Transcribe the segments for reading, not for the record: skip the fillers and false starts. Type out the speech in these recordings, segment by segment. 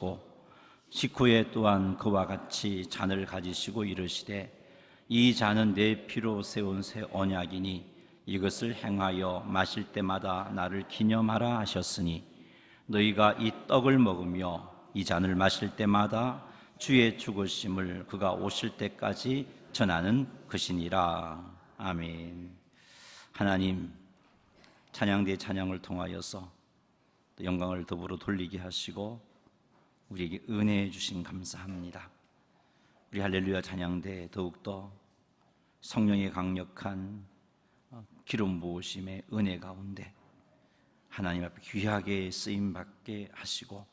하시고 식후에 또한 그와 같이 잔을 가지시고 이르시되 이 잔은 내 피로 세운 새 언약이니 이것을 행하여 마실 때마다 나를 기념하라 하셨으니 너희가 이 떡을 먹으며 이 잔을 마실 때마다 주의 죽으심을 그가 오실 때까지 전하는 것이니라. 아멘. 하나님, 찬양대 찬양을 통하여서 영광을 더불어 돌리게 하시고 우리에게 은혜해 주신 감사합니다. 우리 할렐루야 찬양대 더욱더 성령의 강력한 기름 부으심의 은혜 가운데 하나님 앞에 귀하게 쓰임받게 하시고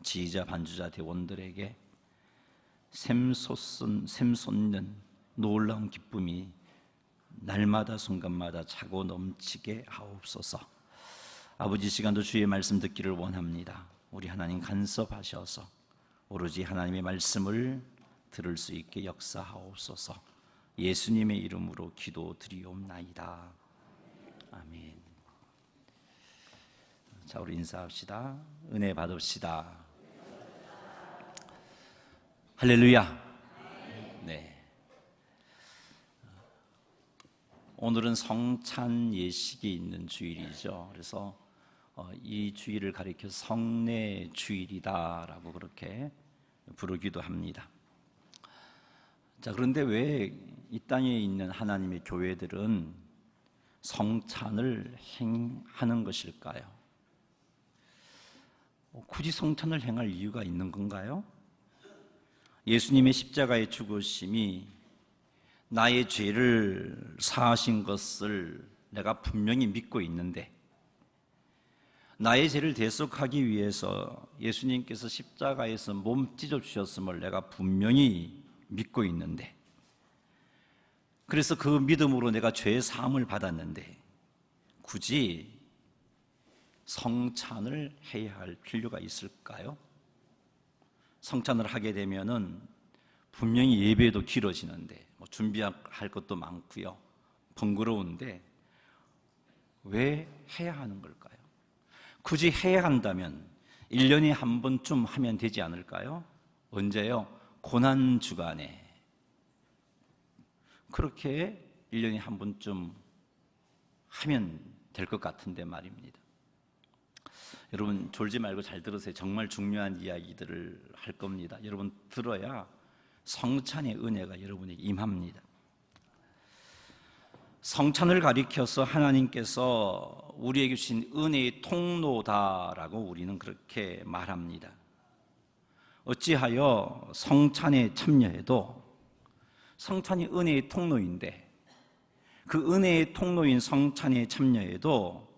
지휘자 반주자 대원들에게 샘솟는 놀라운 기쁨이 날마다 순간마다 차고 넘치게 하옵소서. 아버지, 시간도 주의 말씀 듣기를 원합니다. 우리 하나님 간섭하셔서 오로지 하나님의 말씀을 들을 수 있게 역사하옵소서. 예수님의 이름으로 기도드리옵나이다. 아멘. 자, 우리 인사합시다. 은혜 받읍시다. 할렐루야. 네. 오늘은 성찬 예식이 있는 주일이죠. 그래서 이 주일을 가리켜 성례 주일이다라고 그렇게 부르기도 합니다. 자, 그런데 왜 이 땅에 있는 하나님의 교회들은 성찬을 행하는 것일까요? 굳이 성찬을 행할 이유가 있는 건가요? 예수님의 십자가의 죽으심이 나의 죄를 사하신 것을 내가 분명히 믿고 있는데, 나의 죄를 대속하기 위해서 예수님께서 십자가에서 몸 찢어주셨음을 내가 분명히 믿고 있는데, 그래서 그 믿음으로 내가 죄 사함을 받았는데 굳이 성찬을 해야 할 필요가 있을까요? 성찬을 하게 되면은 분명히 예배도 길어지는데 준비할 것도 많고요, 번거로운데 왜 해야 하는 걸까요? 굳이 해야 한다면 1년에 한 번쯤 하면 되지 않을까요? 언제요? 고난주간에. 그렇게 1년에 한 번쯤 하면 될 것 같은데 말입니다. 여러분 졸지 말고 잘 들으세요. 정말 중요한 이야기들을 할 겁니다. 여러분 들어야 성찬의 은혜가 여러분에게 임합니다. 성찬을 가리켜서 하나님께서 우리에게 주신 은혜의 통로다라고 우리는 그렇게 말합니다. 어찌하여 성찬에 참여해도 성찬이 은혜의 통로인데 그 은혜의 통로인 성찬에 참여해도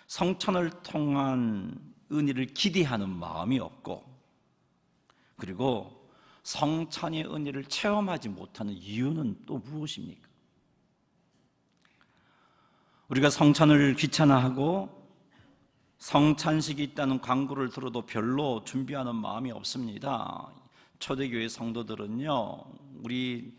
성찬을 통한 은혜를 기대하는 마음이 없고, 그리고 성찬의 은혜를 체험하지 못하는 이유는 또 무엇입니까? 우리가 성찬을 귀찮아하고 성찬식이 있다는 광고를 들어도 별로 준비하는 마음이 없습니다. 초대교회 성도들은요, 우리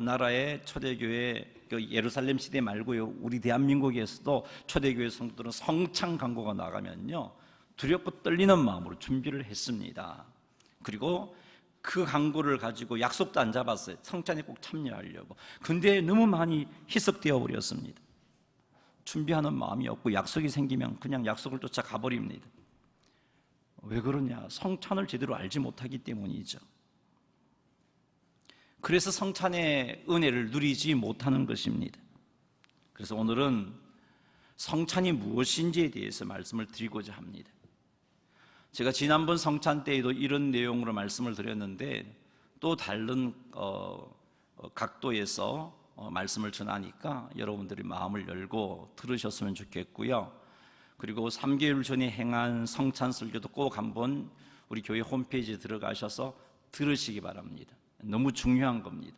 나라의 초대교회 예루살렘 시대 말고요, 우리 대한민국에서도 초대교회 성도들은 성찬 광고가 나가면요 두렵고 떨리는 마음으로 준비를 했습니다. 그리고 그 광고를 가지고 약속도 안 잡았어요. 성찬에 꼭 참여하려고. 근데 너무 많이 희석되어 버렸습니다. 준비하는 마음이 없고 약속이 생기면 그냥 약속을 쫓아 가버립니다. 왜 그러냐? 성찬을 제대로 알지 못하기 때문이죠. 그래서 성찬의 은혜를 누리지 못하는 것입니다. 그래서 오늘은 성찬이 무엇인지에 대해서 말씀을 드리고자 합니다. 제가 지난번 성찬 때에도 이런 내용으로 말씀을 드렸는데 또 다른 각도에서 말씀을 전하니까 여러분들이 마음을 열고 들으셨으면 좋겠고요. 그리고 3개월 전에 행한 성찬 설교도 꼭 한번 우리 교회 홈페이지에 들어가셔서 들으시기 바랍니다. 너무 중요한 겁니다.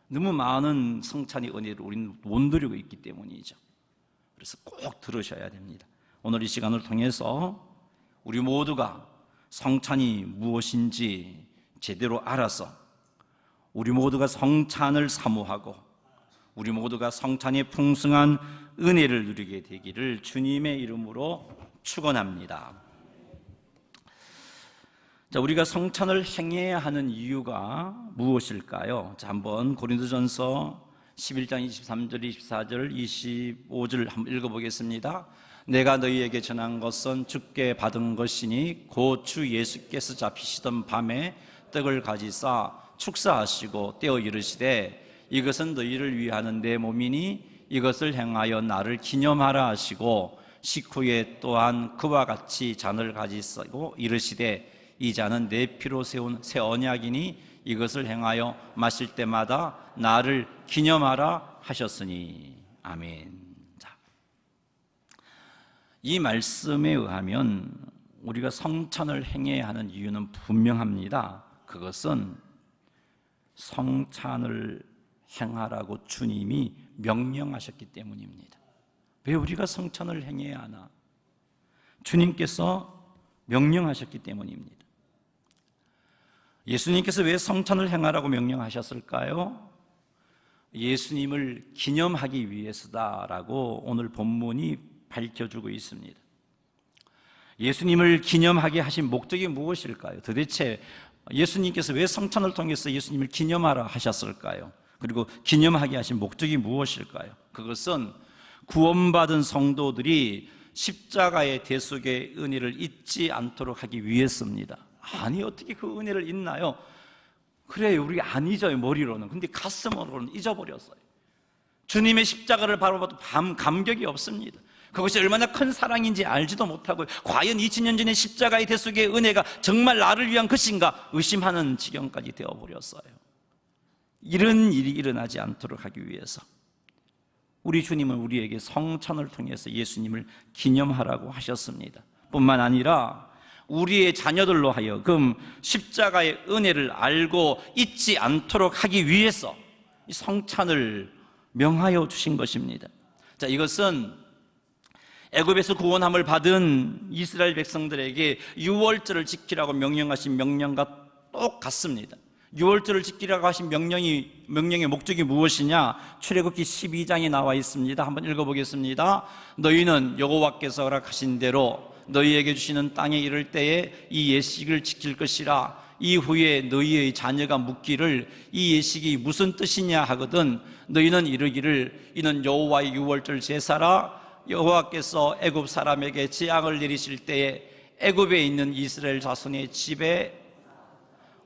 너무 많은 성찬의 은혜를 우리는 못 누리고 있기 때문이죠. 그래서 꼭 들으셔야 됩니다. 오늘 이 시간을 통해서 우리 모두가 성찬이 무엇인지 제대로 알아서 우리 모두가 성찬을 사모하고 우리 모두가 성찬의 풍성한 은혜를 누리게 되기를 주님의 이름으로 축원합니다. 자, 우리가 성찬을 행해야 하는 이유가 무엇일까요? 자, 한번 고린도전서 11장 23절, 24절, 25절 한번 읽어보겠습니다. 내가 너희에게 전한 것은 주께 받은 것이니 곧 주 예수께서 잡히시던 밤에 떡을 가지사 축사하시고 떼어 이르시되 이것은 너희를 위하는 내 몸이니 이것을 행하여 나를 기념하라 하시고 식후에 또한 그와 같이 잔을 가지시고 이르시되 이 잔은 내 피로 세운 새 언약이니 이것을 행하여 마실 때마다 나를 기념하라 하셨으니. 아멘. 자, 이 말씀에 의하면 우리가 성찬을 행해야 하는 이유는 분명합니다. 그것은 성찬을 행하라고 주님이 명령하셨기 때문입니다. 왜 우리가 성찬을 행해야 하나? 주님께서 명령하셨기 때문입니다. 예수님께서 왜 성찬을 행하라고 명령하셨을까요? 예수님을 기념하기 위해서다라고 오늘 본문이 밝혀주고 있습니다. 예수님을 기념하게 하신 목적이 무엇일까요? 도대체 예수님께서 왜 성찬을 통해서 예수님을 기념하라 하셨을까요? 그리고 기념하게 하신 목적이 무엇일까요? 그것은 구원받은 성도들이 십자가의 대속의 은혜를 잊지 않도록 하기 위해서입니다. 아니, 어떻게 그 은혜를 잊나요? 그래요, 우리가 안 잊어요, 머리로는. 근데 가슴으로는 잊어버렸어요. 주님의 십자가를 바라봐도 감격이 없습니다. 그것이 얼마나 큰 사랑인지 알지도 못하고, 과연 2000년 전의 십자가의 대속의 은혜가 정말 나를 위한 것인가 의심하는 지경까지 되어버렸어요. 이런 일이 일어나지 않도록 하기 위해서 우리 주님은 우리에게 성찬을 통해서 예수님을 기념하라고 하셨습니다. 뿐만 아니라 우리의 자녀들로 하여금 십자가의 은혜를 알고 잊지 않도록 하기 위해서 이 성찬을 명하여 주신 것입니다. 자, 이것은 애굽에서 구원함을 받은 이스라엘 백성들에게 유월절을 지키라고 명령하신 명령과 똑같습니다. 유월절을 지키라고 하신 명령의 목적이 무엇이냐? 출애굽기 12장에 나와 있습니다. 한번 읽어보겠습니다. 너희는 여호와께서 허락하신 대로 너희에게 주시는 땅에 이를 때에 이 예식을 지킬 것이라. 이후에 너희의 자녀가 묻기를 이 예식이 무슨 뜻이냐 하거든 너희는 이르기를 이는 여호와의 유월절 제사라. 여호와께서 애굽 사람에게 재앙을 내리실 때에 애굽에 있는 이스라엘 자손의 집에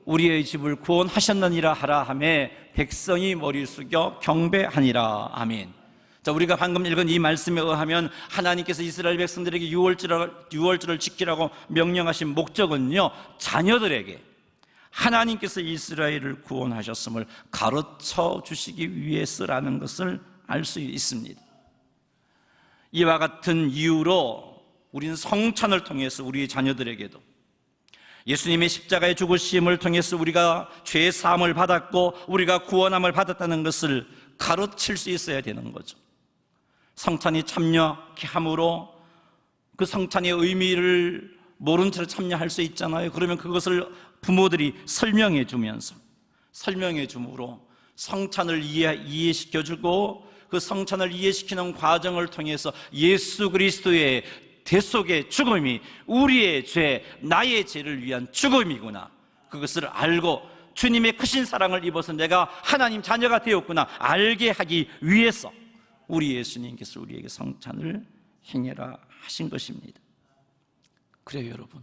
우리의 집을 구원하셨느니라 하라 하매 백성이 머리 숙여 경배하니라. 아멘. 자, 우리가 방금 읽은 이 말씀에 의하면 하나님께서 이스라엘 백성들에게 유월절을 지키라고 명령하신 목적은요, 자녀들에게 하나님께서 이스라엘을 구원하셨음을 가르쳐 주시기 위해서라는 것을 알 수 있습니다. 이와 같은 이유로 우리는 성찬을 통해서 우리의 자녀들에게도 예수님의 십자가의 죽으심을 통해서 우리가 죄 사함을 받았고 우리가 구원함을 받았다는 것을 가르칠 수 있어야 되는 거죠. 성찬에 참여함으로 그 성찬의 의미를 모른 채로 참여할 수 있잖아요. 그러면 그것을 부모들이 설명해 줌으로 성찬을 이해시켜주고 그 성찬을 이해시키는 과정을 통해서 예수 그리스도의 대속의 죽음이 우리의 죄, 나의 죄를 위한 죽음이구나, 그것을 알고 주님의 크신 사랑을 입어서 내가 하나님 자녀가 되었구나 알게 하기 위해서 우리 예수님께서 우리에게 성찬을 행해라 하신 것입니다. 그래요, 여러분.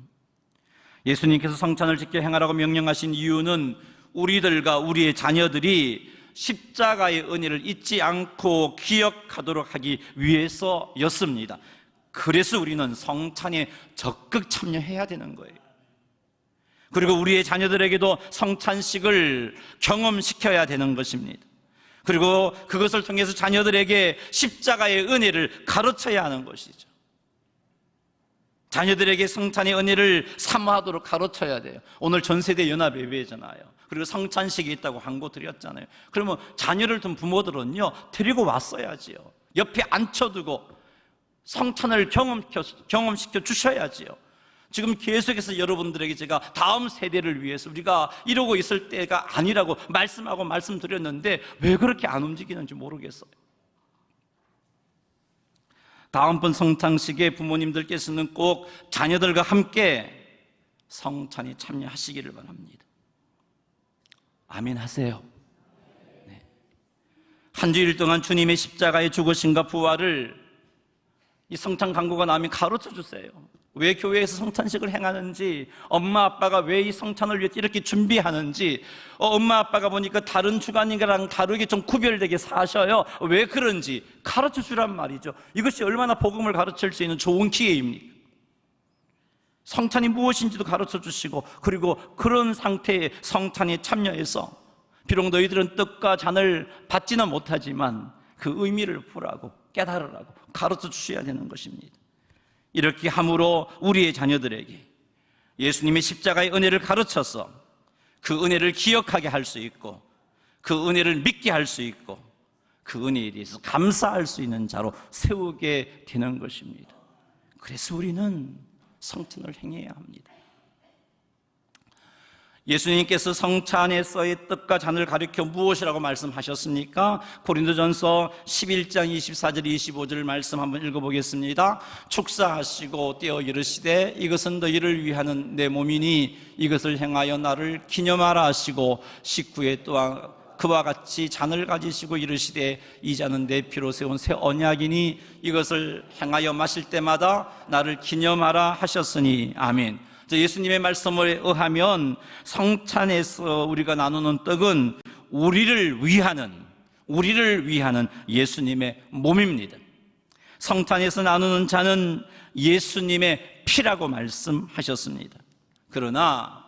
예수님께서 성찬을 지켜 행하라고 명령하신 이유는 우리들과 우리의 자녀들이 십자가의 은혜를 잊지 않고 기억하도록 하기 위해서였습니다. 그래서 우리는 성찬에 적극 참여해야 되는 거예요. 그리고 우리의 자녀들에게도 성찬식을 경험시켜야 되는 것입니다. 그리고 그것을 통해서 자녀들에게 십자가의 은혜를 가르쳐야 하는 것이죠. 자녀들에게 성찬의 은혜를 사모하도록 가르쳐야 돼요. 오늘 전세대 연합 예배잖아요. 그리고 성찬식이 있다고 광고 드렸잖아요. 그러면 자녀를 둔 부모들은요, 데리고 왔어야지요. 옆에 앉혀두고 성찬을 경험시켜 주셔야지요. 지금 계속해서 여러분들에게 제가 다음 세대를 위해서 우리가 이러고 있을 때가 아니라고 말씀드렸는데 왜 그렇게 안 움직이는지 모르겠어요. 다음번 성찬식에 부모님들께서는 꼭 자녀들과 함께 성찬에 참여하시기를 바랍니다. 아멘 하세요. 네. 한 주일 동안 주님의 십자가의 죽으심과 부활을 이 성찬 광고가 나오면 가르쳐 주세요. 왜 교회에서 성찬식을 행하는지, 엄마 아빠가 왜 이 성찬을 위해 이렇게 준비하는지, 엄마 아빠가 보니까 다른 주간이랑 다르게 좀 구별되게 사셔요. 왜 그런지 가르쳐 주란 말이죠. 이것이 얼마나 복음을 가르칠 수 있는 좋은 기회입니까? 성찬이 무엇인지도 가르쳐 주시고, 그리고 그런 상태의 성찬에 참여해서 비록 너희들은 떡과 잔을 받지는 못하지만 그 의미를 보라고, 깨달으라고 가르쳐 주셔야 되는 것입니다. 이렇게 함으로 우리의 자녀들에게 예수님의 십자가의 은혜를 가르쳐서 그 은혜를 기억하게 할 수 있고, 그 은혜를 믿게 할 수 있고, 그 은혜에 대해서 감사할 수 있는 자로 세우게 되는 것입니다. 그래서 우리는 성찬을 행해야 합니다. 예수님께서 성찬에서의 떡과 잔을 가리켜 무엇이라고 말씀하셨습니까? 고린도전서 11장 24절 25절 말씀 한번 읽어보겠습니다. 축사하시고 떼어 이르시되 이것은 너희를 위하는 내 몸이니 이것을 행하여 나를 기념하라 하시고, 식후에 또한 그와 같이 잔을 가지시고 이르시되 이 잔은 내 피로 세운 새 언약이니 이것을 행하여 마실 때마다 나를 기념하라 하셨으니. 아멘. 예수님의 말씀에 의하면 성찬에서 우리가 나누는 떡은 우리를 위하는 예수님의 몸입니다. 성찬에서 나누는 잔은 예수님의 피라고 말씀하셨습니다. 그러나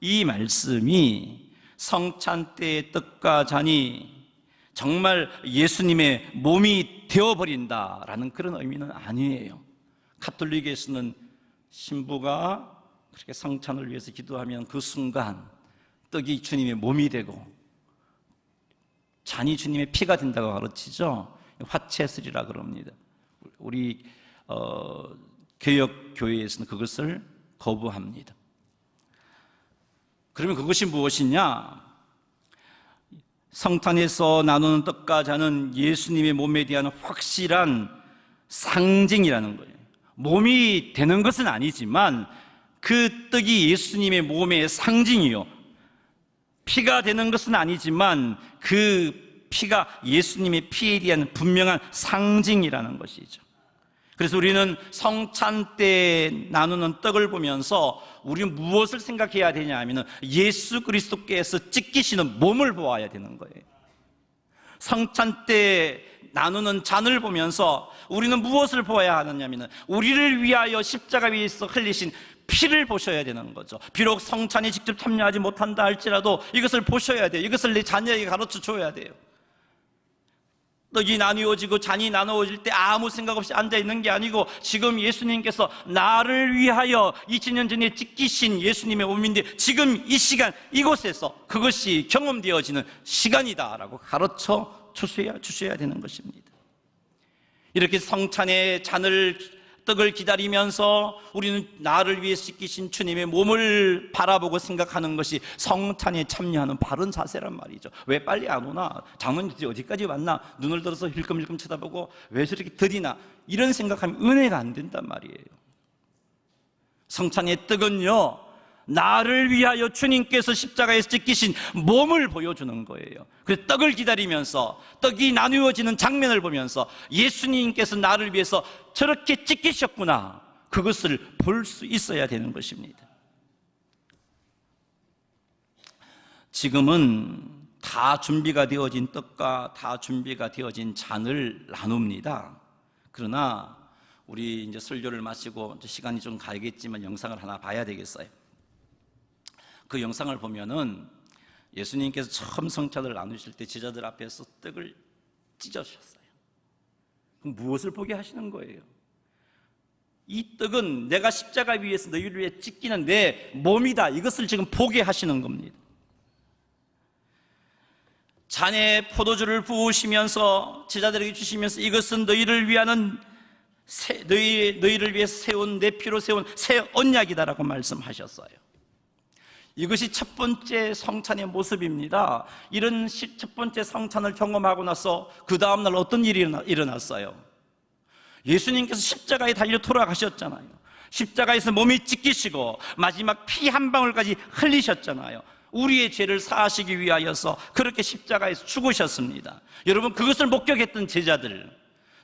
이 말씀이 성찬 때의 떡과 잔이 정말 예수님의 몸이 되어버린다라는 그런 의미는 아니에요. 가톨릭에서는 신부가 그렇게 성찬을 위해서 기도하면 그 순간 떡이 주님의 몸이 되고 잔이 주님의 피가 된다고 가르치죠. 화채술이라 그럽니다. 우리 개혁교회에서는 그것을 거부합니다. 그러면 그것이 무엇이냐? 성찬에서 나누는 떡과 잔은 예수님의 몸에 대한 확실한 상징이라는 거예요. 몸이 되는 것은 아니지만 그 떡이 예수님의 몸의 상징이요, 피가 되는 것은 아니지만 그 피가 예수님의 피에 대한 분명한 상징이라는 것이죠. 그래서 우리는 성찬 때 나누는 떡을 보면서 우리는 무엇을 생각해야 되냐 하면 예수 그리스도께서 찢기시는 몸을 보아야 되는 거예요. 성찬 때 나누는 잔을 보면서 우리는 무엇을 보아야 하느냐면 우리를 위하여 십자가 위에서 흘리신 피를 보셔야 되는 거죠. 비록 성찬에 직접 참여하지 못한다 할지라도 이것을 보셔야 돼요. 이것을 내 자녀에게 가르쳐 줘야 돼요. 떡이 나누어지고 잔이 나누어질 때 아무 생각 없이 앉아있는 게 아니고 지금 예수님께서 나를 위하여 2000년 전에 찢기신 예수님의 몸인데 지금 이 시간 이곳에서 그것이 경험되어지는 시간이다라고 가르쳐 주셔야 되는 것입니다. 이렇게 성찬의 떡을 기다리면서 우리는 나를 위해 찢기신 주님의 몸을 바라보고 생각하는 것이 성찬에 참여하는 바른 자세란 말이죠. 왜 빨리 안 오나? 장로님들이 어디까지 왔나? 눈을 들어서 힐끔힐끔 쳐다보고 왜 저렇게 더디나? 이런 생각하면 은혜가 안 된단 말이에요. 성찬의 떡은요, 나를 위하여 주님께서 십자가에서 찢기신 몸을 보여주는 거예요. 그래서 떡을 기다리면서 떡이 나누어지는 장면을 보면서 예수님께서 나를 위해서 저렇게 찢기셨구나, 그것을 볼 수 있어야 되는 것입니다. 지금은 다 준비가 되어진 떡과 다 준비가 되어진 잔을 나눕니다. 그러나 우리 이제 설교를 마치고 시간이 좀 가겠지만 영상을 하나 봐야 되겠어요. 그 영상을 보면은 예수님께서 처음 성찬을 나누실 때 제자들 앞에서 떡을 찢으셨어요. 그럼 무엇을 보게 하시는 거예요? 이 떡은 내가 십자가 위에서 너희를 위해 찢기는 내 몸이다, 이것을 지금 보게 하시는 겁니다. 잔에 포도주를 부으시면서 제자들에게 주시면서 이것은 너희를 위하는 너희를 위해 세운 내 피로 세운 새 언약이다라고 말씀하셨어요. 이것이 첫 번째 성찬의 모습입니다. 이런 첫 번째 성찬을 경험하고 나서 그 다음날 어떤 일이 일어났어요? 예수님께서 십자가에 달려 돌아가셨잖아요. 십자가에서 몸이 찢기시고 마지막 피 한 방울까지 흘리셨잖아요. 우리의 죄를 사하시기 위하여서 그렇게 십자가에서 죽으셨습니다. 여러분, 그것을 목격했던 제자들,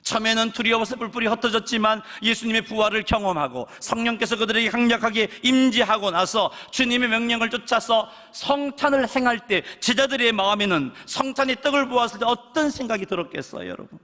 처음에는 두려워서 뿔뿔이 흩어졌지만 예수님의 부활을 경험하고 성령께서 그들에게 강력하게 임재하고 나서 주님의 명령을 쫓아서 성찬을 행할 때 제자들의 마음에는 성찬의 떡을 보았을 때 어떤 생각이 들었겠어요, 여러분?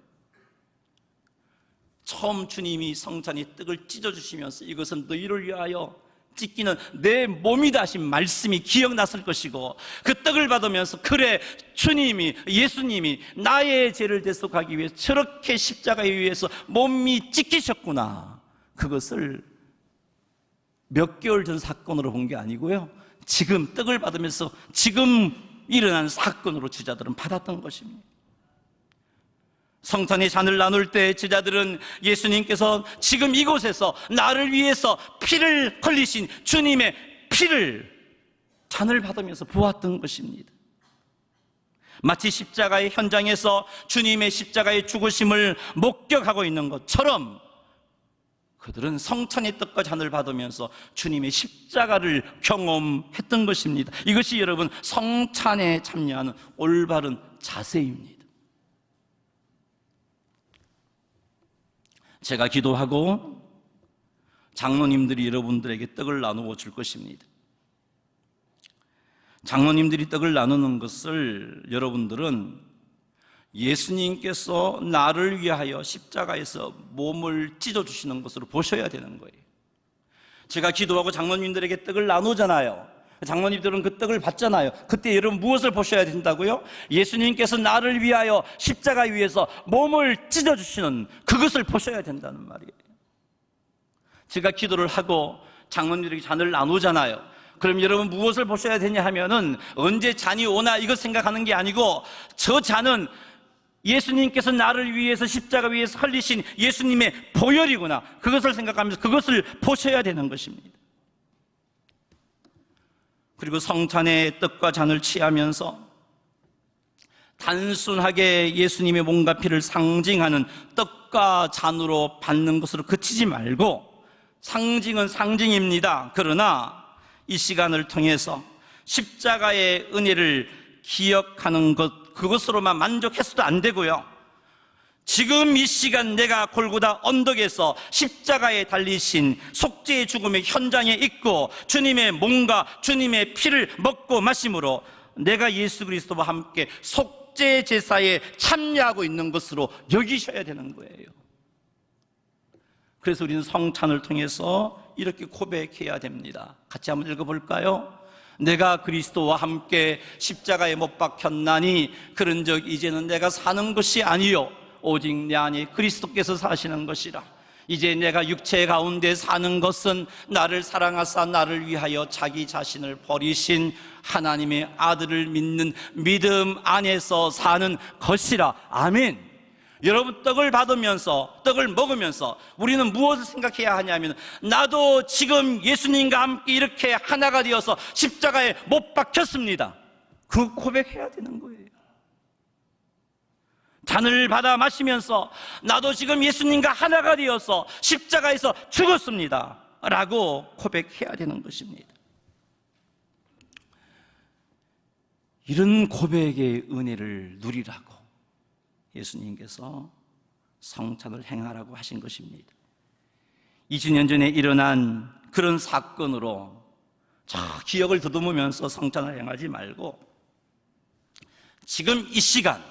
처음 주님이 성찬의 떡을 찢어주시면서 이것은 너희를 위하여 찢기는 내 몸이다 하신 말씀이 기억났을 것이고, 그 떡을 받으면서 그래, 주님이, 예수님이 나의 죄를 대속하기 위해서 저렇게 십자가에 의해서 몸이 찢기셨구나. 그것을 몇 개월 전 사건으로 본 게 아니고요, 지금 떡을 받으면서 지금 일어난 사건으로 제자들은 받았던 것입니다. 성찬의 잔을 나눌 때 제자들은 예수님께서 지금 이곳에서 나를 위해서 피를 흘리신 주님의 피를 잔을 받으면서 보았던 것입니다. 마치 십자가의 현장에서 주님의 십자가의 죽으심을 목격하고 있는 것처럼 그들은 성찬의 떡과 잔을 받으면서 주님의 십자가를 경험했던 것입니다. 이것이 여러분 성찬에 참여하는 올바른 자세입니다. 제가 기도하고 장로님들이 여러분들에게 떡을 나누어 줄 것입니다. 장로님들이 떡을 나누는 것을 여러분들은 예수님께서 나를 위하여 십자가에서 몸을 찢어주시는 것으로 보셔야 되는 거예요. 제가 기도하고 장로님들에게 떡을 나누잖아요. 장로님들은 그 떡을 받잖아요. 그때 여러분 무엇을 보셔야 된다고요? 예수님께서 나를 위하여 십자가 위에서 몸을 찢어주시는 그것을 보셔야 된다는 말이에요. 제가 기도를 하고 장로님들에게 잔을 나누잖아요. 그럼 여러분 무엇을 보셔야 되냐 하면은 언제 잔이 오나 이것 생각하는 게 아니고, 저 잔은 예수님께서 나를 위해서 십자가 위에서 흘리신 예수님의 보혈이구나, 그것을 생각하면서 그것을 보셔야 되는 것입니다. 그리고 성찬의 떡과 잔을 취하면서 단순하게 예수님의 몸과 피를 상징하는 떡과 잔으로 받는 것으로 그치지 말고, 상징은 상징입니다. 그러나 이 시간을 통해서 십자가의 은혜를 기억하는 것, 그것으로만 만족해서도 안 되고요, 지금 이 시간 내가 골고다 언덕에서 십자가에 달리신 속죄의 죽음의 현장에 있고 주님의 몸과 주님의 피를 먹고 마심으로 내가 예수 그리스도와 함께 속죄 제사에 참여하고 있는 것으로 여기셔야 되는 거예요. 그래서 우리는 성찬을 통해서 이렇게 고백해야 됩니다. 같이 한번 읽어볼까요? 내가 그리스도와 함께 십자가에 못 박혔나니 그런즉 이제는 내가 사는 것이 아니요 오직 내 안에 그리스도께서 사시는 것이라. 이제 내가 육체 가운데 사는 것은 나를 사랑하사 나를 위하여 자기 자신을 버리신 하나님의 아들을 믿는 믿음 안에서 사는 것이라. 아멘. 여러분, 떡을 받으면서, 떡을 먹으면서 우리는 무엇을 생각해야 하냐면, 나도 지금 예수님과 함께 이렇게 하나가 되어서 십자가에 못 박혔습니다. 그 고백해야 되는 거예요. 잔을 받아 마시면서 나도 지금 예수님과 하나가 되어서 십자가에서 죽었습니다 라고 고백해야 되는 것입니다. 이런 고백의 은혜를 누리라고 예수님께서 성찬을 행하라고 하신 것입니다. 2000년 전에 일어난 그런 사건으로 저 기억을 더듬으면서 성찬을 행하지 말고, 지금 이 시간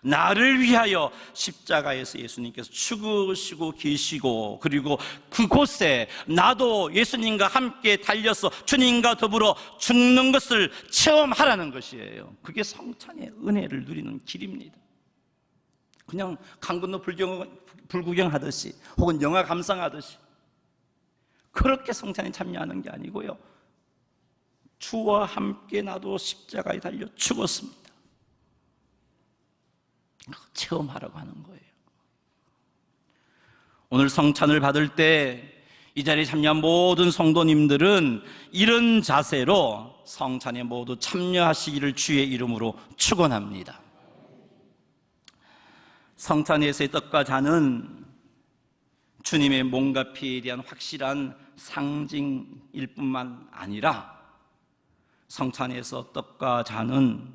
나를 위하여 십자가에서 예수님께서 죽으시고 계시고, 그리고 그곳에 나도 예수님과 함께 달려서 주님과 더불어 죽는 것을 체험하라는 것이에요. 그게 성찬의 은혜를 누리는 길입니다. 그냥 강 건너 불구경하듯이 혹은 영화 감상하듯이 그렇게 성찬에 참여하는 게 아니고요, 주와 함께 나도 십자가에 달려 죽었습니다. 체험하라고 하는 거예요. 오늘 성찬을 받을 때 이 자리에 참여한 모든 성도님들은 이런 자세로 성찬에 모두 참여하시기를 주의 이름으로 축원합니다. 성찬에서의 떡과 잔은 주님의 몸과 피에 대한 확실한 상징일 뿐만 아니라 성찬에서 떡과 잔은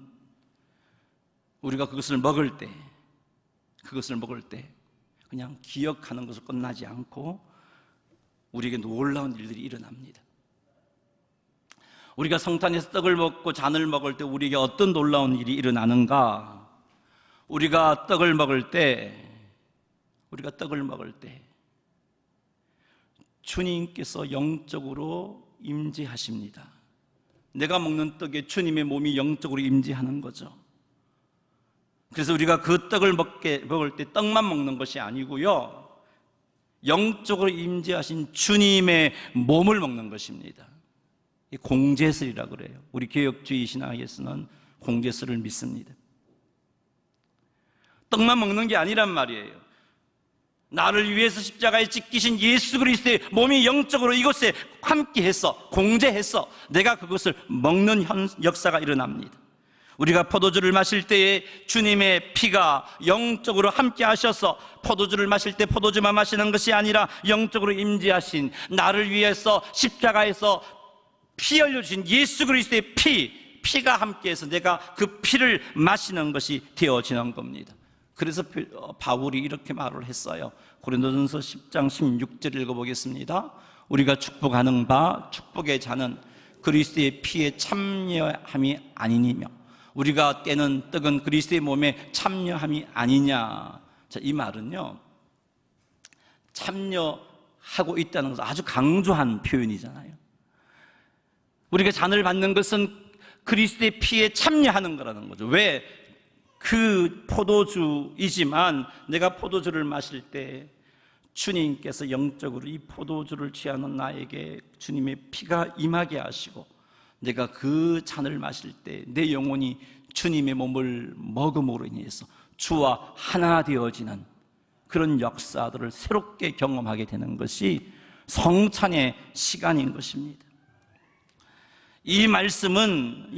우리가 그것을 먹을 때 그냥 기억하는 것으로 끝나지 않고 우리에게 놀라운 일들이 일어납니다. 우리가 성탄에서 떡을 먹고 잔을 먹을 때 우리에게 어떤 놀라운 일이 일어나는가? 우리가 떡을 먹을 때 주님께서 영적으로 임재하십니다. 내가 먹는 떡에 주님의 몸이 영적으로 임재하는 거죠. 그래서 우리가 그 떡을 먹을 때 떡만 먹는 것이 아니고요, 영적으로 임재하신 주님의 몸을 먹는 것입니다. 공제설이라고 그래요. 우리 개혁주의 신학에서는 공제설을 믿습니다. 떡만 먹는 게 아니란 말이에요. 나를 위해서 십자가에 찢기신 예수 그리스도의 몸이 영적으로 이곳에 함께해서 공제해서 내가 그것을 먹는 역사가 일어납니다. 우리가 포도주를 마실 때에 주님의 피가 영적으로 함께 하셔서 포도주를 마실 때 포도주만 마시는 것이 아니라 영적으로 임재하신, 나를 위해서 십자가에서 피 흘려주신 예수 그리스도의 피가 함께해서 내가 그 피를 마시는 것이 되어지는 겁니다. 그래서 바울이 이렇게 말을 했어요. 고린도전서 10장 16절 읽어보겠습니다. 우리가 축복하는 바 축복의 잔은 그리스도의 피에 참여함이 아니니며 우리가 떼는 떡은 그리스도의 몸에 참여함이 아니냐. 자, 이 말은요, 참여하고 있다는 것을 아주 강조한 표현이잖아요. 우리가 잔을 받는 것은 그리스도의 피에 참여하는 거라는 거죠. 왜? 그 포도주이지만 내가 포도주를 마실 때 주님께서 영적으로 이 포도주를 취하는 나에게 주님의 피가 임하게 하시고, 내가 그 잔을 마실 때 내 영혼이 주님의 몸을 먹음으로 인해서 주와 하나 되어지는 그런 역사들을 새롭게 경험하게 되는 것이 성찬의 시간인 것입니다. 이 말씀은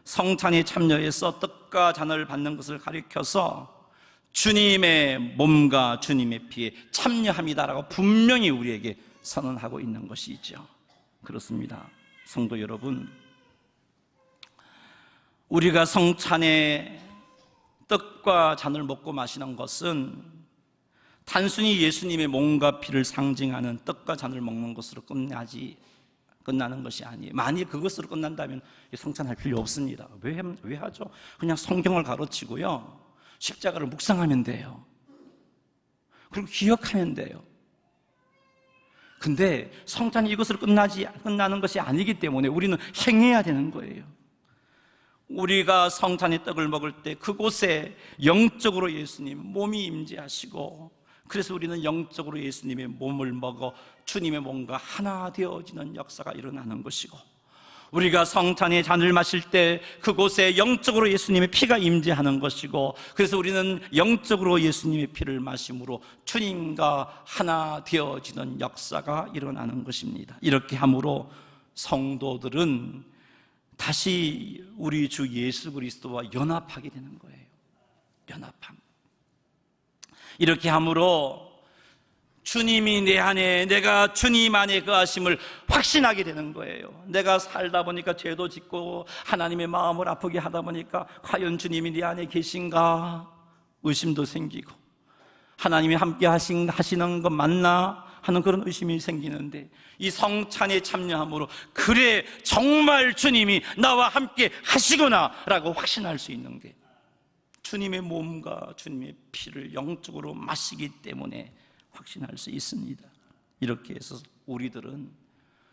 성찬에 참여해서 떡과 잔을 받는 것을 가리켜서 주님의 몸과 주님의 피에 참여합니다라고 분명히 우리에게 선언하고 있는 것이죠. 그렇습니다. 성도 여러분, 우리가 성찬에 떡과 잔을 먹고 마시는 것은 단순히 예수님의 몸과 피를 상징하는 떡과 잔을 먹는 것으로 끝나는 것이 아니에요. 만약 그것으로 끝난다면 성찬할 필요 없습니다. 왜 하죠? 그냥 성경을 가르치고요, 십자가를 묵상하면 돼요. 그리고 기억하면 돼요. 근데 성찬이 이것으로 끝나는 것이 아니기 때문에 우리는 행해야 되는 거예요. 우리가 성찬의 떡을 먹을 때 그곳에 영적으로 예수님 몸이 임재하시고, 그래서 우리는 영적으로 예수님의 몸을 먹어 주님의 몸과 하나 되어지는 역사가 일어나는 것이고, 우리가 성찬의 잔을 마실 때 그곳에 영적으로 예수님의 피가 임재하는 것이고, 그래서 우리는 영적으로 예수님의 피를 마심으로 주님과 하나 되어지는 역사가 일어나는 것입니다. 이렇게 함으로 성도들은 다시 우리 주 예수 그리스도와 연합하게 되는 거예요. 연합함. 이렇게 함으로 주님이 내 안에, 내가 주님 안에 거하심을 확신하게 되는 거예요. 내가 살다 보니까 죄도 짓고 하나님의 마음을 아프게 하다 보니까 과연 주님이 내 안에 계신가 의심도 생기고, 하나님이 함께 하시는 것 맞나 하는 그런 의심이 생기는데, 이 성찬에 참여함으로 그래 정말 주님이 나와 함께 하시구나 라고 확신할 수 있는 게, 주님의 몸과 주님의 피를 영적으로 마시기 때문에 확신할 수 있습니다. 이렇게 해서 우리들은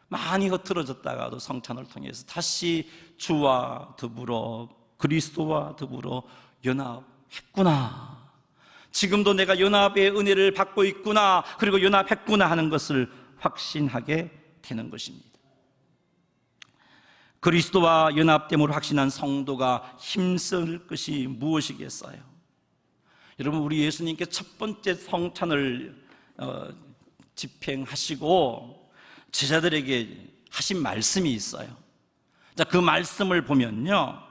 많이 흐트러졌다가도 성찬을 통해서 다시 주와 더불어 그리스도와 더불어 연합했구나, 지금도 내가 연합의 은혜를 받고 있구나, 그리고 연합했구나 하는 것을 확신하게 되는 것입니다. 그리스도와 연합됨으로 확신한 성도가 힘쓸 것이 무엇이겠어요? 여러분, 우리 예수님께서 첫 번째 성찬을 집행하시고 제자들에게 하신 말씀이 있어요. 자, 그 말씀을 보면요,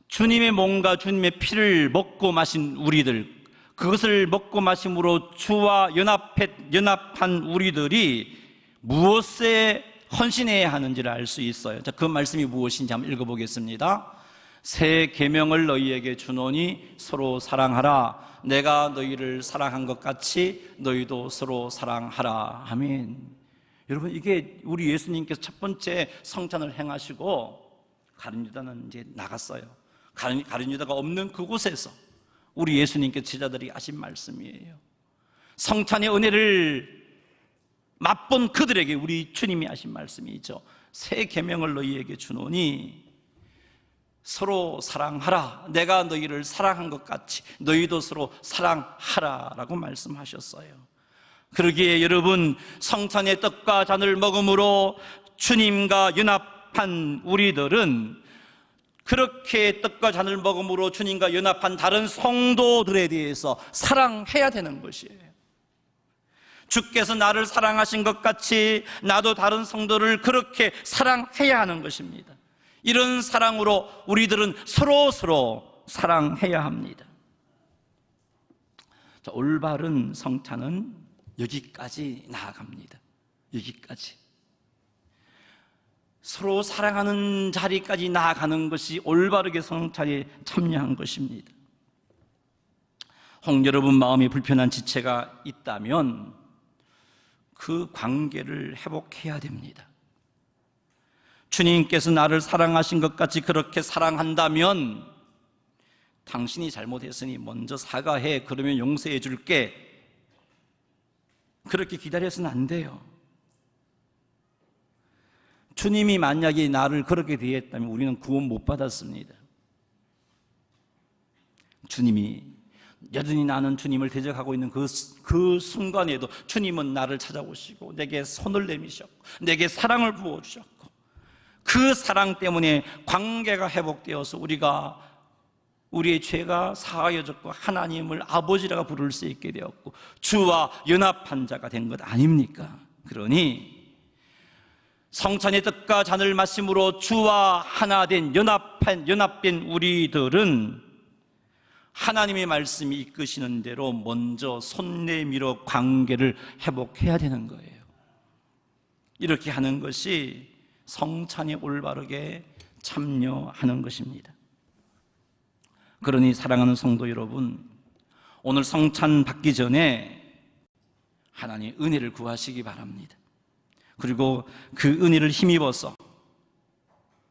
주님의 몸과 주님의 피를 먹고 마신 우리들, 그것을 먹고 마심으로 주와 연합한 우리들이 무엇에 헌신해야 하는지를 알 수 있어요. 자, 그 말씀이 무엇인지 한번 읽어보겠습니다. 새 계명을 너희에게 주노니 서로 사랑하라. 내가 너희를 사랑한 것 같이 너희도 서로 사랑하라. 아멘. 여러분, 이게 우리 예수님께서 첫 번째 성찬을 행하시고 가룟 유다는 이제 나갔어요. 가룟 유다가 없는 그곳에서 우리 예수님께서 제자들이 하신 말씀이에요. 성찬의 은혜를 맛본 그들에게 우리 주님이 하신 말씀이죠. 새 계명을 너희에게 주노니 서로 사랑하라. 내가 너희를 사랑한 것 같이 너희도 서로 사랑하라 라고 말씀하셨어요. 그러기에 여러분, 성찬의 떡과 잔을 먹음으로 주님과 연합한 우리들은 그렇게 떡과 잔을 먹음으로 주님과 연합한 다른 성도들에 대해서 사랑해야 되는 것이에요. 주께서 나를 사랑하신 것 같이 나도 다른 성도를 그렇게 사랑해야 하는 것입니다. 이런 사랑으로 우리들은 서로 사랑해야 합니다. 자, 올바른 성찬은 여기까지 나아갑니다. 여기까지. 서로 사랑하는 자리까지 나아가는 것이 올바르게 성찬에 참여한 것입니다. 혹 여러분 마음이 불편한 지체가 있다면 그 관계를 회복해야 됩니다. 주님께서 나를 사랑하신 것 같이 그렇게 사랑한다면 당신이 잘못했으니 먼저 사과해, 그러면 용서해 줄게, 그렇게 기다려서는 안 돼요. 주님이 만약에 나를 그렇게 대했다면 우리는 구원 못 받았습니다. 주님이 여전히 나는 주님을 대적하고 있는 그 순간에도 주님은 나를 찾아오시고 내게 손을 내미셨고 내게 사랑을 부어주셨고 그 사랑 때문에 관계가 회복되어서 우리의 죄가 사하여졌고 하나님을 아버지라고 부를 수 있게 되었고 주와 연합한 자가 된 것 아닙니까? 그러니 성찬의 떡과 잔을 마심으로 주와 하나 된 연합된 우리들은 하나님의 말씀이 이끄시는 대로 먼저 손 내밀어 관계를 회복해야 되는 거예요. 이렇게 하는 것이 성찬에 올바르게 참여하는 것입니다. 그러니 사랑하는 성도 여러분, 오늘 성찬 받기 전에 하나님의 은혜를 구하시기 바랍니다. 그리고 그 은혜를 힘입어서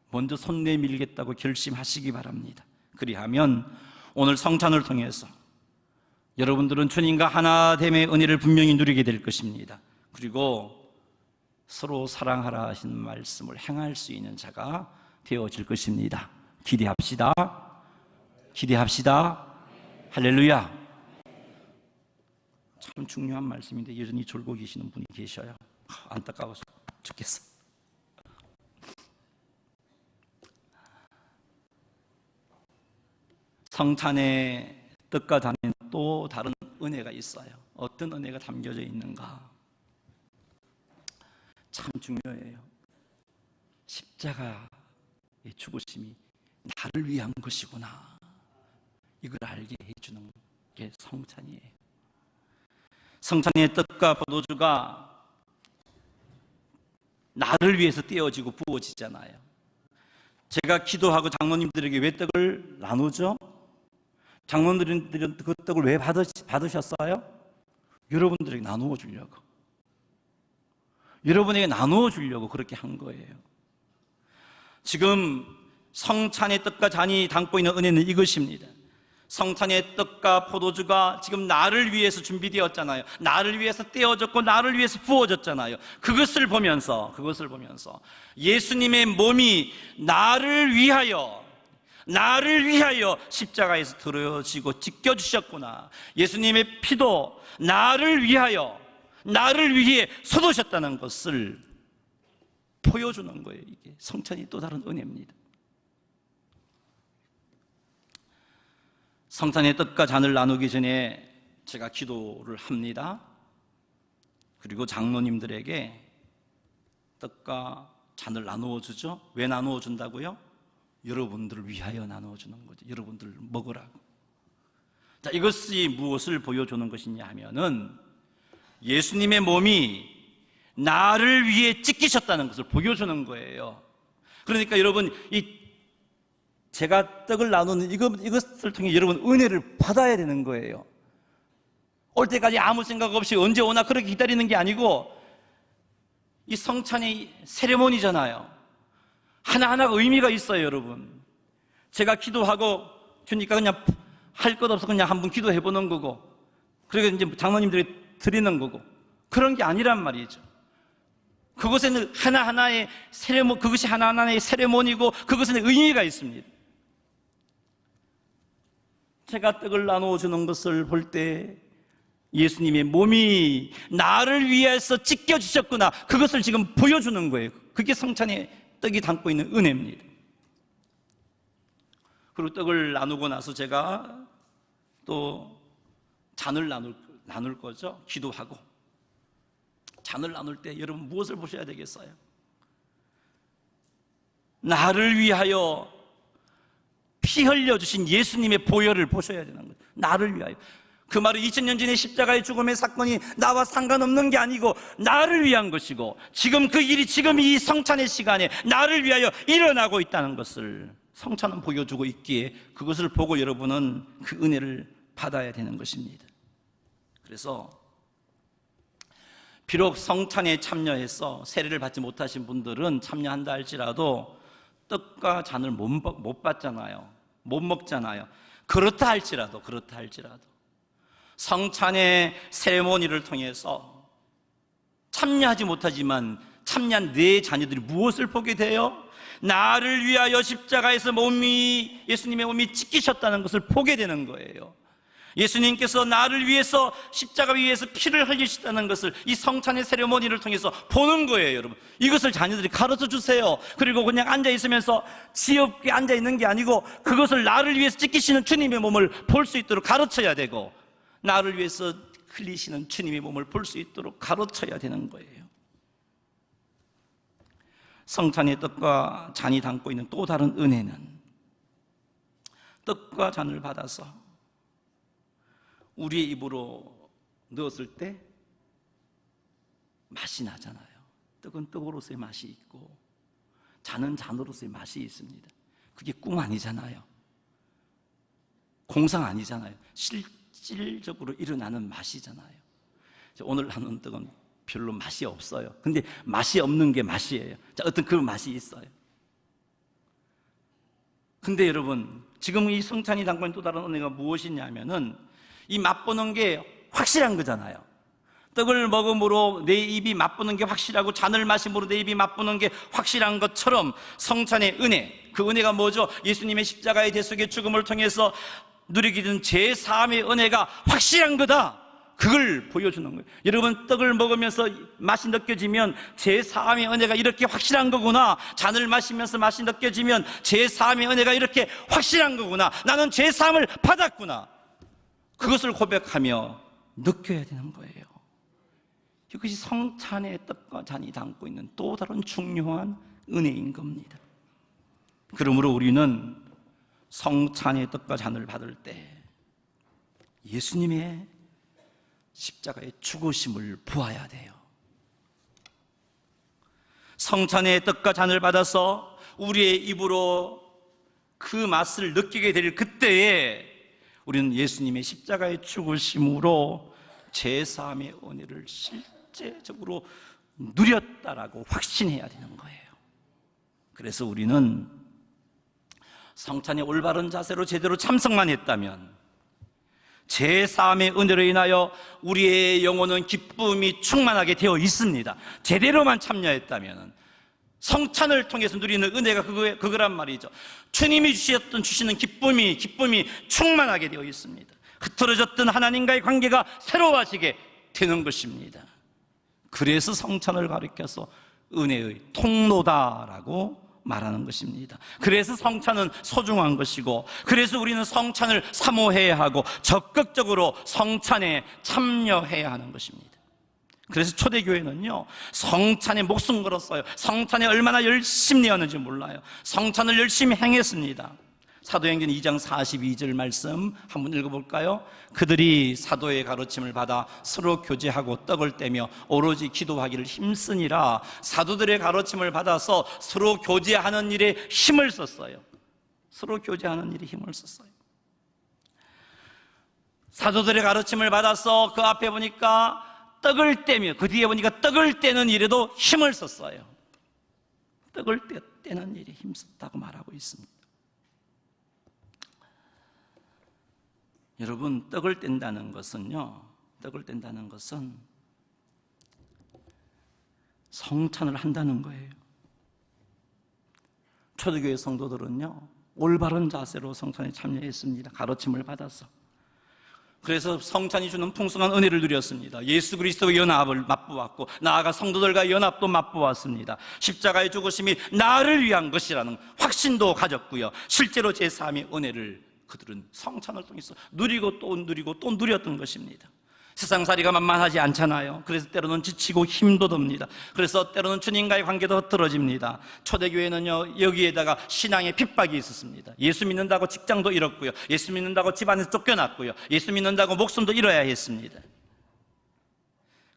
먼저 손 내밀겠다고 결심하시기 바랍니다. 그리하면 오늘 성찬을 통해서 여러분들은 주님과 하나됨의 은혜를 분명히 누리게 될 것입니다. 그리고 서로 사랑하라 하신 말씀을 행할 수 있는 자가 되어질 것입니다. 기대합시다. 기대합시다. 할렐루야. 참 중요한 말씀인데 여전히 졸고 계시는 분이 계셔요. 안타까워서 죽겠어. 성찬의 떡과 잔에 또 다른 은혜가 있어요. 어떤 은혜가 담겨져 있는가? 참 중요해요. 십자가의 죽으심이 나를 위한 것이구나, 이걸 알게 해주는 게 성찬이에요. 성찬의 떡과 포도주가 나를 위해서 떼어지고 부어지잖아요. 제가 기도하고 장로님들에게 왜 떡을 나누죠? 장로님들은 그 떡을 왜 받으셨어요? 여러분들에게 나누어 주려고, 여러분에게 나누어 주려고 그렇게 한 거예요. 지금 성찬의 떡과 잔이 담고 있는 은혜는 이것입니다. 성찬의 떡과 포도주가 지금 나를 위해서 준비되었잖아요. 나를 위해서 떼어졌고 나를 위해서 부어졌잖아요. 그것을 보면서 예수님의 몸이 나를 위하여 십자가에서 드러지고 찢겨주셨구나, 예수님의 피도 나를 위해 쏟으셨다는 것을 보여주는 거예요. 이게 성찬이 또 다른 은혜입니다. 성찬의 떡과 잔을 나누기 전에 제가 기도를 합니다. 그리고 장로님들에게 떡과 잔을 나누어 주죠. 왜 나누어 준다고요? 여러분들을 위하여 나누어 주는 거죠. 여러분들 먹으라고. 자, 이것이 무엇을 보여주는 것이냐 하면은 예수님의 몸이 나를 위해 찢기셨다는 것을 보여주는 거예요. 그러니까 여러분, 제가 떡을 나누는 이것을 통해 여러분 은혜를 받아야 되는 거예요. 올 때까지 아무 생각 없이 언제 오나 그렇게 기다리는 게 아니고, 이 성찬이 세레모니잖아요. 하나하나가 의미가 있어요, 여러분. 제가 기도하고 주니까 그냥 할 것 없어 그냥 한번 기도해 보는 거고, 그리고 이제 장로님들이 드리는 거고, 그런 게 아니란 말이죠. 그것에는 하나하나의 그것이 하나하나의 세레모니고, 그것에는 의미가 있습니다. 제가 떡을 나누어 주는 것을 볼 때 예수님의 몸이 나를 위해서 찢겨지셨구나, 그것을 지금 보여주는 거예요. 그게 성찬의 떡이 담고 있는 은혜입니다. 그리고 떡을 나누고 나서 제가 또 잔을 나눌 거죠. 기도하고. 잔을 나눌 때 여러분 무엇을 보셔야 되겠어요? 나를 위하여 피 흘려주신 예수님의 보혈을 보셔야 되는 거예요. 나를 위하여. 그 말은 2000년 전의 십자가의 죽음의 사건이 나와 상관없는 게 아니고 나를 위한 것이고, 지금 그 일이 지금 이 성찬의 시간에 나를 위하여 일어나고 있다는 것을 성찬은 보여주고 있기에, 그것을 보고 여러분은 그 은혜를 받아야 되는 것입니다. 그래서 비록 성찬에 참여해서 세례를 받지 못하신 분들은 참여한다 할지라도 떡과 잔을 못 받잖아요. 못 먹잖아요. 그렇다 할지라도 성찬의 세레모니를 통해서 참여하지 못하지만 참여한 내 자녀들이 무엇을 보게 돼요? 나를 위하여 십자가에서 예수님의 몸이 찢기셨다는 것을 보게 되는 거예요. 예수님께서 나를 위해서 십자가 위에서 피를 흘리셨다는 것을 이 성찬의 세레모니를 통해서 보는 거예요, 여러분. 이것을 자녀들이 가르쳐 주세요. 그리고 그냥 앉아 있으면서 지엽게 앉아 있는 게 아니고, 그것을 나를 위해서 찢기시는 주님의 몸을 볼 수 있도록 가르쳐야 되고, 나를 위해서 흘리시는 주님의 몸을 볼 수 있도록 가르쳐야 되는 거예요. 성찬의 떡과 잔이 담고 있는 또 다른 은혜는, 떡과 잔을 받아서 우리의 입으로 넣었을 때 맛이 나잖아요. 떡은 떡으로서의 맛이 있고 잔은 잔으로서의 맛이 있습니다. 그게 꿈 아니잖아요. 공상 아니잖아요. 실질적으로 일어나는 맛이잖아요. 오늘 나눈 떡은 별로 맛이 없어요. 근데 맛이 없는 게 맛이에요. 자, 어떤 그런 맛이 있어요. 근데 여러분, 지금 이 성찬이 담고 있는 또 다른 은혜가 무엇이냐면은, 이 맛보는 게 확실한 거잖아요. 떡을 먹음으로 내 입이 맛보는 게 확실하고, 잔을 마심으로 내 입이 맛보는 게 확실한 것처럼 성찬의 은혜, 그 은혜가 뭐죠? 예수님의 십자가의 대속의 죽음을 통해서 누리게 된 제3의 은혜가 확실한 거다, 그걸 보여주는 거예요. 여러분, 떡을 먹으면서 맛이 느껴지면 제3의 은혜가 이렇게 확실한 거구나, 잔을 마시면서 맛이 느껴지면 제3의 은혜가 이렇게 확실한 거구나, 나는 제3을 받았구나, 그것을 고백하며 느껴야 되는 거예요. 이것이 성찬의 떡과 잔이 담고 있는 또 다른 중요한 은혜인 겁니다. 그러므로 우리는 성찬의 떡과 잔을 받을 때 예수님의 십자가의 죽으심을 보아야 돼요. 성찬의 떡과 잔을 받아서 우리의 입으로 그 맛을 느끼게 될 그때에 우리는 예수님의 십자가의 죽으심으로 제3의 은혜를 실제적으로 누렸다라고 확신해야 되는 거예요. 그래서 우리는 성찬의 올바른 자세로 제대로 참석만 했다면, 제3의 은혜로 인하여 우리의 영혼은 기쁨이 충만하게 되어 있습니다. 제대로만 참여했다면 성찬을 통해서 누리는 은혜가 그거란 말이죠. 주님이 주시는 기쁨이 충만하게 되어 있습니다. 흐트러졌던 하나님과의 관계가 새로워지게 되는 것입니다. 그래서 성찬을 가리켜서 은혜의 통로다라고 말하는 것입니다. 그래서 성찬은 소중한 것이고, 그래서 우리는 성찬을 사모해야 하고 적극적으로 성찬에 참여해야 하는 것입니다. 그래서 초대교회는요, 성찬에 목숨 걸었어요. 성찬에 얼마나 열심히 하는지 몰라요. 성찬을 열심히 행했습니다. 사도행전 2장 42절 말씀 한번 읽어볼까요? 그들이 사도의 가르침을 받아 서로 교제하고 떡을 떼며 오로지 기도하기를 힘쓰니라. 사도들의 가르침을 받아서 서로 교제하는 일에 힘을 썼어요. 서로 교제하는 일에 힘을 썼어요. 사도들의 가르침을 받아서 그 앞에 보니까 떡을 떼며, 그 뒤에 보니까 떡을 떼는 일에도 힘을 썼어요. 떡을 떼는 일에 힘썼다고 말하고 있습니다. 여러분, 떡을 뗀다는 것은요, 떡을 뗀다는 것은 성찬을 한다는 거예요. 초대교회 성도들은요, 올바른 자세로 성찬에 참여했습니다. 가르침을 받아서. 그래서 성찬이 주는 풍성한 은혜를 누렸습니다. 예수 그리스도의 연합을 맛보았고, 나아가 성도들과의 연합도 맛보았습니다. 십자가의 죽으심이 나를 위한 것이라는 확신도 가졌고요, 실제로 제3의 은혜를 그들은 성찬을 통해서 누리고 또 누리고 또 누렸던 것입니다. 세상살이가 만만하지 않잖아요. 그래서 때로는 지치고 힘도 듭니다. 그래서 때로는 주님과의 관계도 흐트러집니다. 초대교회는요, 여기에다가 신앙의 핍박이 있었습니다. 예수 믿는다고 직장도 잃었고요, 예수 믿는다고 집안에서 쫓겨났고요, 예수 믿는다고 목숨도 잃어야 했습니다.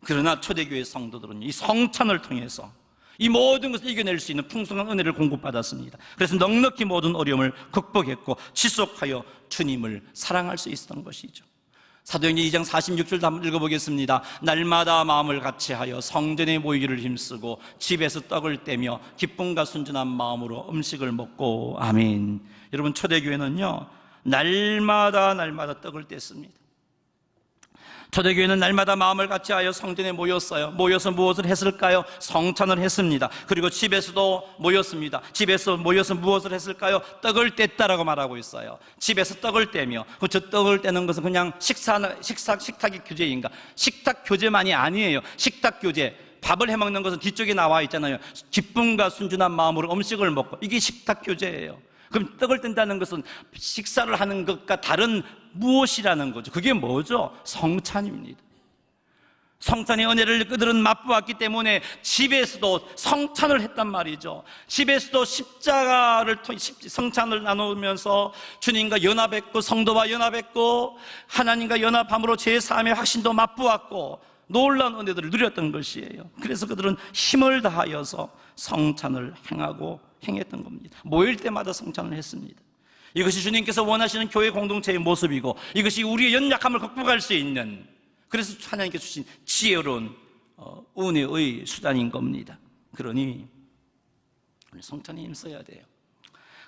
그러나 초대교회 성도들은 이 성찬을 통해서 이 모든 것을 이겨낼 수 있는 풍성한 은혜를 공급받았습니다. 그래서 넉넉히 모든 어려움을 극복했고 지속하여 주님을 사랑할 수 있었던 것이죠. 사도행전 2장 46절도 한번 읽어보겠습니다. 날마다 마음을 같이하여 성전에 모이기를 힘쓰고 집에서 떡을 떼며 기쁨과 순전한 마음으로 음식을 먹고. 아멘. 여러분, 초대교회는요, 날마다 떡을 뗐습니다. 초대교회는 날마다 마음을 같이하여 성전에 모였어요. 모여서 무엇을 했을까요? 성찬을 했습니다. 그리고 집에서도 모였습니다. 집에서 모여서 무엇을 했을까요? 떡을 뗐다라고 말하고 있어요. 집에서 떡을 떼며, 저 떡을 떼는 것은 그냥 식탁의 교제인가? 식탁 교제만이 아니에요. 식탁 교제, 밥을 해먹는 것은 뒤쪽에 나와 있잖아요. 기쁨과 순전한 마음으로 음식을 먹고, 이게 식탁 교제예요. 그럼 떡을 뗀다는 것은 식사를 하는 것과 다른 무엇이라는 거죠. 그게 뭐죠? 성찬입니다. 성찬의 은혜를 그들은 맛보았기 때문에 집에서도 성찬을 했단 말이죠. 집에서도 십자가를 통해 성찬을 나누면서 주님과 연합했고, 성도와 연합했고, 하나님과 연합함으로 제3의 확신도 맛보았고, 놀라운 은혜들을 누렸던 것이에요. 그래서 그들은 힘을 다하여서 성찬을 행했던 겁니다. 모일 때마다 성찬을 했습니다. 이것이 주님께서 원하시는 교회 공동체의 모습이고, 이것이 우리의 연약함을 극복할 수 있는, 그래서 하나님께서 주신 지혜로운 은혜의 수단인 겁니다. 그러니 우리 성찬에 힘써야 돼요.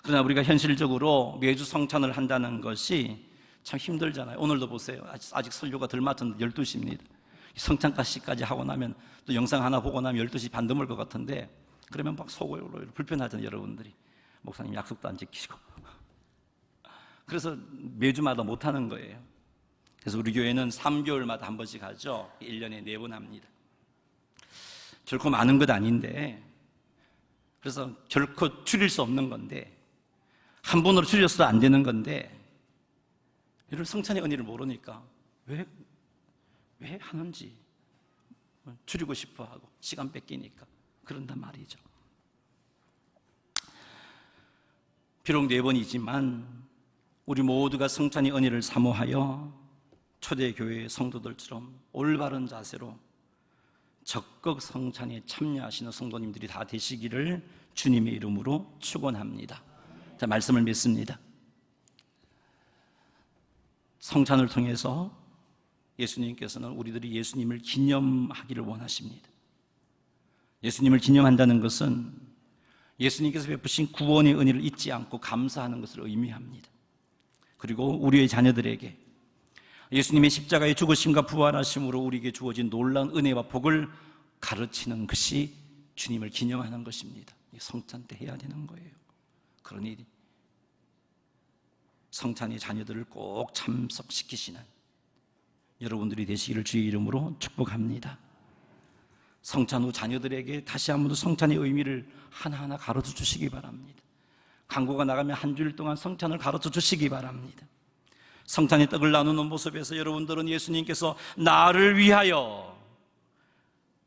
그러나 우리가 현실적으로 매주 성찬을 한다는 것이 참 힘들잖아요. 오늘도 보세요. 아직 설교가 덜 맞췄는데 12시입니다. 성찬까지 하고 나면, 또 영상 하나 보고 나면 12시 반 넘을 것 같은데, 그러면 막 속으로 불편하잖아요, 여러분들이. 목사님 약속도 안 지키시고. 그래서 매주마다 못하는 거예요. 그래서 우리 교회는 3개월마다 한 번씩 하죠. 1년에 4번 합니다. 결코 많은 것 아닌데, 그래서 결코 줄일 수 없는 건데, 한 번으로 줄였어도 안 되는 건데, 이런 성찬의 은혜를 모르니까 왜 하는지 줄이고 싶어 하고, 시간 뺏기니까 그런단 말이죠. 비록 4번이지만 우리 모두가 성찬의 은혜를 사모하여 초대교회의 성도들처럼 올바른 자세로 적극 성찬에 참여하시는 성도님들이 다 되시기를 주님의 이름으로 축원합니다. 자, 말씀을 믿습니다. 성찬을 통해서 예수님께서는 우리들이 예수님을 기념하기를 원하십니다. 예수님을 기념한다는 것은 예수님께서 베푸신 구원의 은혜를 잊지 않고 감사하는 것을 의미합니다. 그리고 우리의 자녀들에게 예수님의 십자가의 죽으심과 부활하심으로 우리에게 주어진 놀라운 은혜와 복을 가르치는 것이 주님을 기념하는 것입니다. 성찬 때 해야 되는 거예요. 그러니 성찬의 자녀들을 꼭 참석시키시는 여러분들이 되시기를 주의 이름으로 축복합니다. 성찬 후 자녀들에게 다시 한 번 더 성찬의 의미를 하나하나 가르쳐 주시기 바랍니다. 광고가 나가면 한 주일 동안 성찬을 가르쳐 주시기 바랍니다. 성찬의 떡을 나누는 모습에서 여러분들은 예수님께서 나를 위하여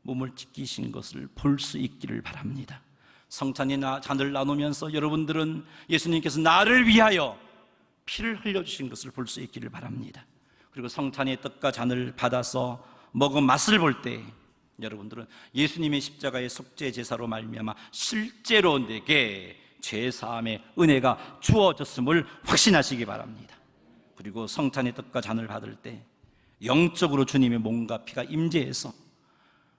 몸을 찢기신 것을 볼 수 있기를 바랍니다. 성찬이나 잔을 나누면서 여러분들은 예수님께서 나를 위하여 피를 흘려주신 것을 볼 수 있기를 바랍니다. 그리고 성찬의 떡과 잔을 받아서 먹은 맛을 볼 때 여러분들은 예수님의 십자가의 속죄 제사로 말미암아 실제로 내게 죄사함의 은혜가 주어졌음을 확신하시기 바랍니다. 그리고 성찬의 떡과 잔을 받을 때 영적으로 주님의 몸과 피가 임재해서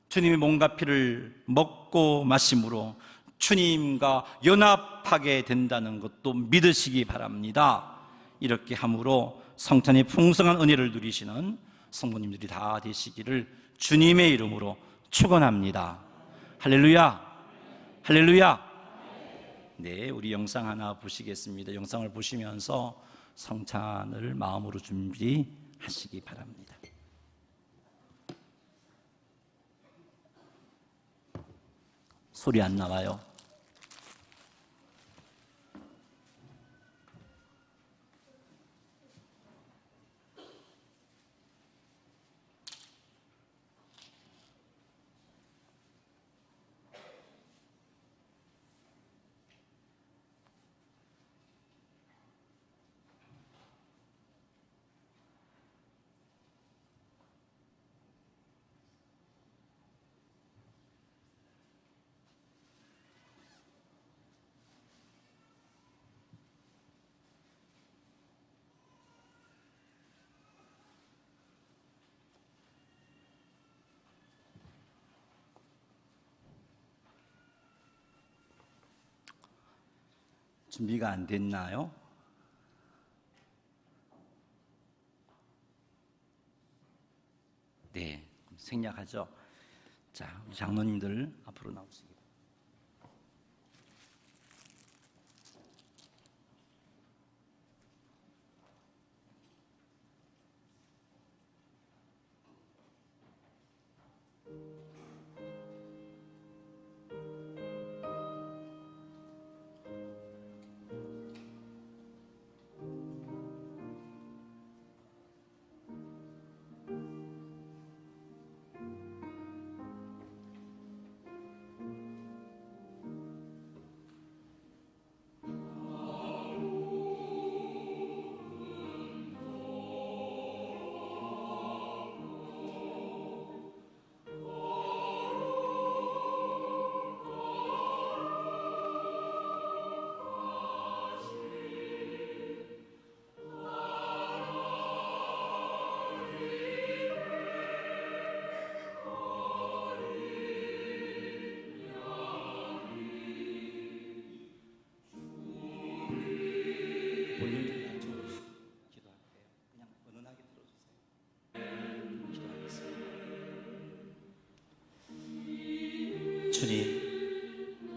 주님의 몸과 피를 먹고 마심으로 주님과 연합하게 된다는 것도 믿으시기 바랍니다. 이렇게 함으로 성찬의 풍성한 은혜를 누리시는 성도님들이 다 되시기를 주님의 이름으로 축원합니다. 할렐루야, 할렐루야. 네, 우리 영상 하나 보시겠습니다. 영상을 보시면서 성찬을 마음으로 준비하시기 바랍니다. 소리 안 나와요? 준비가 안 됐나요? 네, 생략하죠. 자, 우리 장로님들 앞으로 나오시기 바랍니다. 주님,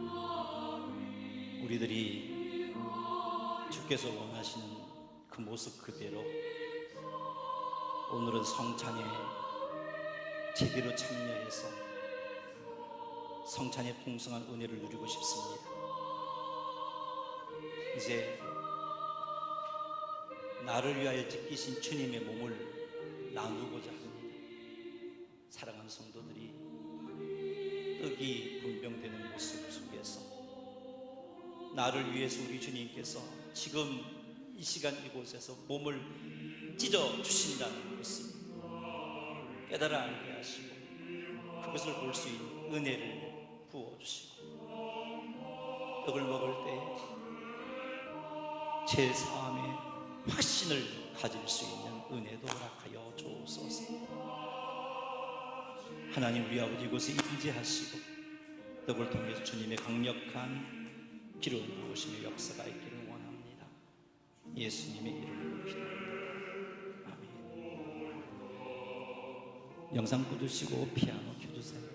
우리들이 주께서 원하시는 그 모습 그대로 오늘은 성찬에 제대로 참여해서 성찬의 풍성한 은혜를 누리고 싶습니다. 이제 나를 위하여 찢기신 주님의 몸을 나누고자 합니다. 사랑하는 성도들이 떡이 분병되는 모습 속에서 나를 위해서 우리 주님께서 지금 이 시간 이곳에서 몸을 찢어 주신다는 것을 깨달아 알게 하시고 그것을 볼 수 있는 은혜를 부어주시고 떡을 먹을 때 제 삶의 확신을 가질 수 있는 은혜도 허락하여 주옵소서. 하나님, 우리 아버지 이곳에 임재하시고 떡을 통해서 주님의 강력한 기름 부으심의 역사가 있기를 원합니다. 예수님의 이름으로 기도합니다. 아멘. 영상 꺼주시고 피아노 켜주세요.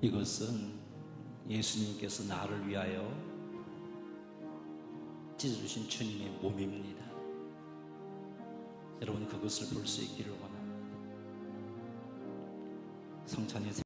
이것은 예수님께서 나를 위하여 찢어주신 주님의 몸입니다. 여러분 그것을 볼 수 있기를 원합니다. 성찬이